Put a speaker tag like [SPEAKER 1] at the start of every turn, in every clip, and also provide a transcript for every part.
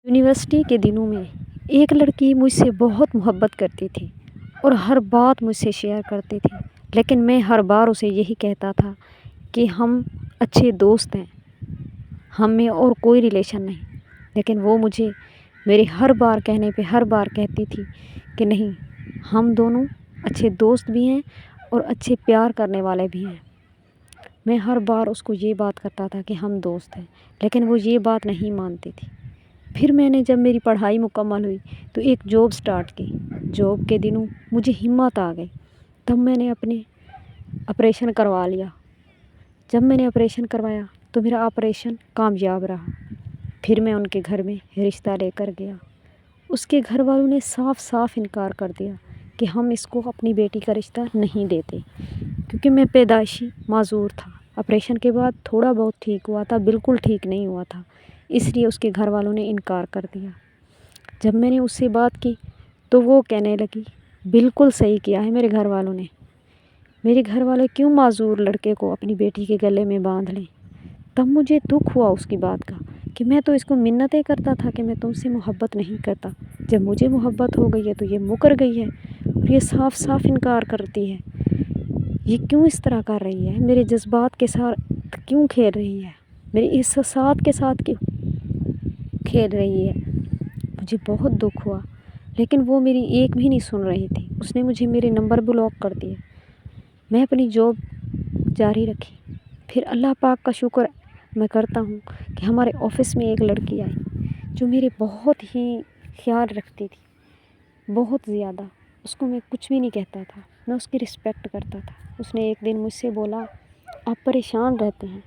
[SPEAKER 1] University کے دنوں میں ایک لڑکی مجھ سے بہت محبت کرتی تھی اور ہر بات مجھ سے شیئر کرتی تھی، لیکن میں ہر بار اسے یہی کہتا تھا کہ ہم اچھے دوست ہیں، ہم میں اور کوئی ریلیشن نہیں، لیکن وہ مجھے میرے ہر بار کہنے پہ ہر بار کہتی تھی کہ نہیں، ہم دونوں اچھے دوست بھی ہیں اور اچھے پیار کرنے والے بھی ہیں۔ میں ہر بار اس کو یہ بات کرتا تھا کہ ہم دوست ہیں، لیکن وہ یہ بات نہیں مانتی تھی۔ پھر میں نے جب میری پڑھائی مکمل ہوئی تو ایک جاب سٹارٹ کی۔ جاب کے دنوں مجھے ہمت آ گئی، تب میں نے اپنے آپریشن کروا لیا۔ جب میں نے آپریشن کروایا تو میرا آپریشن کامیاب رہا۔ پھر میں ان کے گھر میں رشتہ لے کر گیا۔ اس کے گھر والوں نے صاف صاف انکار کر دیا کہ ہم اس کو اپنی بیٹی کا رشتہ نہیں دیتے، کیونکہ میں پیدائشی معذور تھا۔ آپریشن کے بعد تھوڑا بہت ٹھیک ہوا تھا، بالکل ٹھیک نہیں ہوا تھا، اس لیے اس کے گھر والوں نے انکار کر دیا۔ جب میں نے اس سے بات کی تو وہ کہنے لگی بالکل صحیح کیا ہے میرے گھر والوں نے، میرے گھر والے کیوں معذور لڑکے کو اپنی بیٹی کے گلے میں باندھ لیں۔ تب مجھے دکھ ہوا اس کی بات کا کہ میں تو اس کو منتیں کرتا تھا کہ میں تم سے محبت نہیں کرتا، جب مجھے محبت ہو گئی ہے تو یہ مکر گئی ہے اور یہ صاف صاف انکار کرتی ہے۔ یہ کیوں اس طرح کر رہی ہے؟ میرے جذبات کے ساتھ کیوں کھیل رہی ہے؟ میرے احساسات کے ساتھ کیوں کھیل رہی ہے؟ مجھے بہت دکھ ہوا، لیکن وہ میری ایک بھی نہیں سن رہی تھی۔ اس نے مجھے میرے نمبر بلاک کر دیے۔ میں اپنی جاب جاری رکھی۔ پھر اللہ پاک کا شکر میں کرتا ہوں کہ ہمارے آفس میں ایک لڑکی آئی جو میرے بہت ہی خیال رکھتی تھی، بہت زیادہ۔ اس کو میں کچھ بھی نہیں کہتا تھا، میں اس کی رسپیکٹ کرتا تھا۔ اس نے ایک دن مجھ سے بولا آپ پریشان رہتے ہیں؟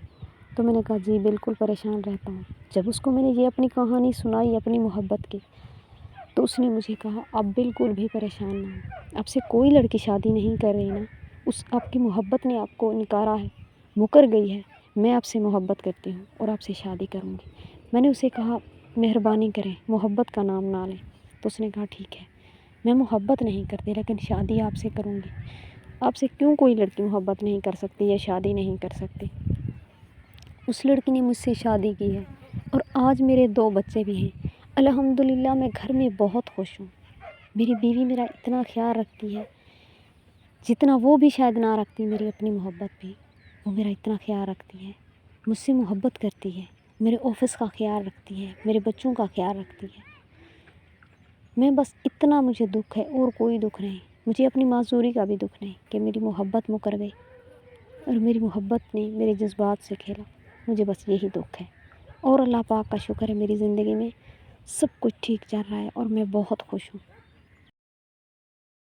[SPEAKER 1] تو میں نے کہا جی بالکل پریشان رہتا ہوں۔ جب اس کو میں نے یہ اپنی کہانی سنائی اپنی محبت کی تو اس نے مجھے کہا آپ بالکل بھی پریشان نہ ہوں، آپ سے کوئی لڑکی شادی نہیں کر رہی نا، آپ کی محبت نے آپ کو نکارا ہے، مکر گئی ہے، میں آپ سے محبت کرتی ہوں اور آپ سے شادی کروں گی۔ میں نے اسے کہا مہربانی کریں محبت کا نام نہ لیں۔ تو اس نے کہا ٹھیک ہے، میں محبت نہیں کرتی لیکن شادی آپ سے کروں گی۔ آپ سے کیوں کوئی لڑکی محبت نہیں کر سکتی یا شادی نہیں کر سکتی؟ اس لڑکی نے مجھ سے شادی کی ہے اور آج میرے 2 بچے بھی ہیں۔ الحمدللہ میں گھر میں بہت خوش ہوں۔ میری بیوی میرا اتنا خیال رکھتی ہے جتنا وہ بھی شاید نہ رکھتی میری اپنی محبت بھی، وہ میرا اتنا خیال رکھتی ہے، مجھ سے محبت کرتی ہے، میرے آفس کا خیال رکھتی ہے، میرے بچوں کا خیال رکھتی ہے۔ میں بس اتنا مجھے دکھ ہے اور کوئی دکھ نہیں، مجھے اپنی معذوری کا بھی دکھ نہیں کہ میری محبت مکر گئی اور میری محبت نے میرے جذبات سے کھیلا، مجھے بس یہی دکھ ہے۔ اور اللہ پاک کا شکر ہے میری زندگی میں سب کچھ ٹھیک چل رہا ہے اور میں بہت خوش ہوں۔